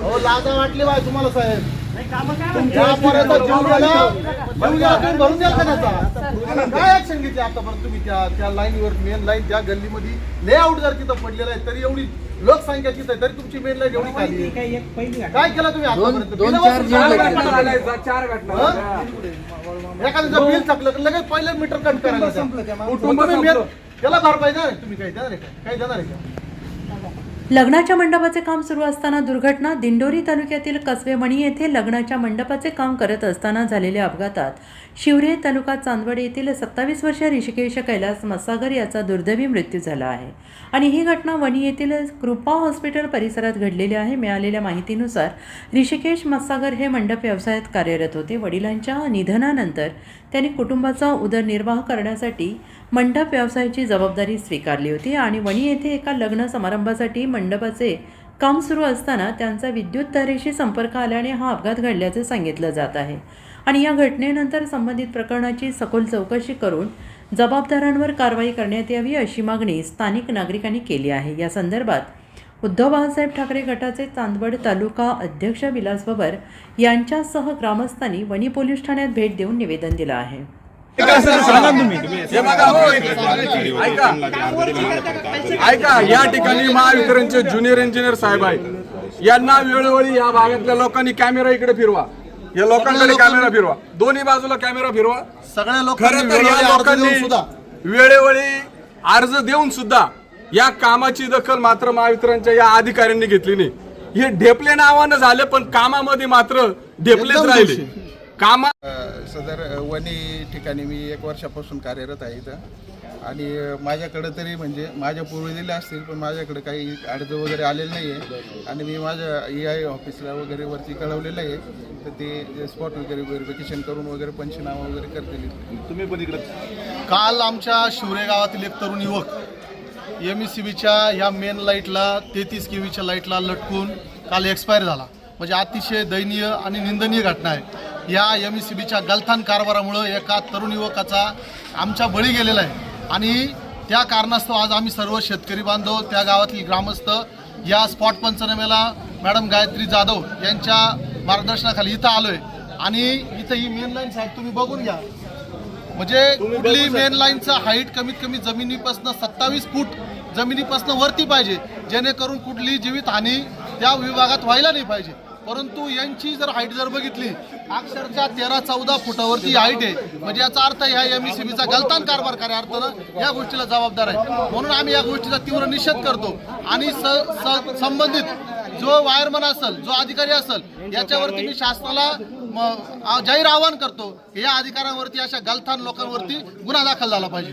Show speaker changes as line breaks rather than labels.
हो लाजा वाटली बाय तुम्हाला साहेब. तुमच्यापर्यंत जीव गेला तुम्ही भरून द्याल का त्याचा? काय ऍक्शन घेतली आतापर्यंत तुम्ही त्या लाईनवर मेन लाईन त्या गल्लीमध्ये लेआउट जर तिथं पडलेला आहे तरी एवढी लोकसंख्या तिथं आहे तरी तुमची मेन लाईन एवढी खाली आहे. काय केलं तुम्ही आतापर्यंत? एखाद्याचं बिल थकलं लगेच पहिलं मीटर कट करायला त्याला भरपाई देणार तुम्ही काही देणार आहे का? काही देणार आहे का?
लग्नाच्या मंडपाचे काम सुरू असताना दुर्घटना. दिंडोरी तालुक्यातील कसबेमणी येथे लग्नाच्या मंडपाचे काम करत असताना झालेल्या अपघातात शिवरे तालुका चांदवड येथील 27 वर्षीय ऋषिकेश कैलास मस्सागर याचा दुर्दैवी मृत्यू झाला आहे आणि ही घटना वणी येथील कृपा हॉस्पिटल परिसरात घडलेली आहे. मिळालेल्या माहितीनुसार ऋषिकेश मस्सागर हे मंडप व्यवसायात कार्यरत होते. वडिलांच्या निधनानंतर त्यांनी कुटुंबाचा उदरनिर्वाह करण्यासाठी मंडप व्यवसायाची जबाबदारी स्वीकारली होती आणि वणी येथे एका लग्न समारंभासाठी मंडपाचे काम सुरू असताना त्यांचा विद्युत तारेशी संपर्क आल्याने हा अपघात घडल्याचे सांगितलं जात आहे आणि या घटनेनंतर संबंधित प्रकरणाची सखोल चौकशी करून जबाबदारांवर कारवाई करण्यात यावी अशी मागणी स्थानिक नागरिकांनी केली आहे. या संदर्भात उद्धव बाळासाहेब ठाकरे गटाचे चांदवड तालुका अध्यक्ष विलास बबर यांच्यासह ग्रामस्थांनी वणी पोलीस ठाण्यात भेट देऊन निवेदन दिलं आहे.
ऐका, या ठिकाणी महावितरणचे ज्युनियर इंजिनियर साहेब आहेत. यांना वेळोवेळी या भागातल्या लोकांनी कॅमेरा इकडे फिरवा, या लोकांकडे कॅमेरा फिरवा, दोन्ही बाजूला कॅमेरा फिरवा.
सगळ्या
लोकांनी वेळोवेळी अर्ज देऊन सुद्धा या कामाची दखल मात्र महावितरणच्या या अधिकाऱ्यांनी घेतली नाही. हे ढेपले नावानं झाले पण कामामध्ये मात्र ढेपलेच राहिले. कामा
सदर वणी ठिकाणी मी 1 वर्षापासून कार्यरत आहे इथं आणि माझ्याकडे तरी म्हणजे माझ्या पूर्वी दिले असतील पण माझ्याकडे काही अर्ज वगैरे आलेले नाही आहे आणि मी माझ्या EI ऑफिसला वगैरे वरती कळवलेलं आहे तर ते स्पॉट वगैरे व्हेरिफिकेशन करून वगैरे पंचनामा वगैरे करतील.
तुम्ही पण इकडे काल आमच्या शिवरे गावातील एक तरुण युवक MECBच्या ह्या मेन लाईटला 33 kVच्या लाईटला लटकून काल एक्सपायर झाला. म्हणजे अतिशय दयनीय आणि निंदनीय घटना आहे. या MECBच्या गलथान कारभारामुळं एका तरुण युवकाचा आमच्या बळी गेलेला आहे आणि त्या कारणास्तव आज आम्ही सर्व शेतकरी बांधव त्या गावातील ग्रामस्थ या स्पॉट पंचनाम्याला मॅडम गायत्री जाधव यांच्या मार्गदर्शनाखाली इथं आलोय आणि इथं ही मेन लाईन साहेब तुम्ही बघून घ्या. म्हणजे कुठली मेन लाईनचा हाईट कमीत कमी जमिनीपासून 27 फूट जमिनीपासून वरती पाहिजे जेणेकरून कुठली जीवित हानी त्या विभागात व्हायला नाही पाहिजे. परंतु यांची जर हाईट जर बघितली अक्षरशः 13-14 फुटावरती हाईट आहे. म्हणजे याचा अर्थ ह्या MECBचा गलतान कारभार खऱ्या अर्थानं या गोष्टीला जबाबदार आहे. म्हणून आम्ही या गोष्टीचा तीव्र निषेध करतो आणि संबंधित जो वायरमन असेल जो अधिकारी असेल याच्यावरती मी शासनाला जाहीर आवाहन करतो की या अधिकाऱ्यांवरती अशा गलथान लोकांवरती गुन्हा दाखल झाला पाहिजे.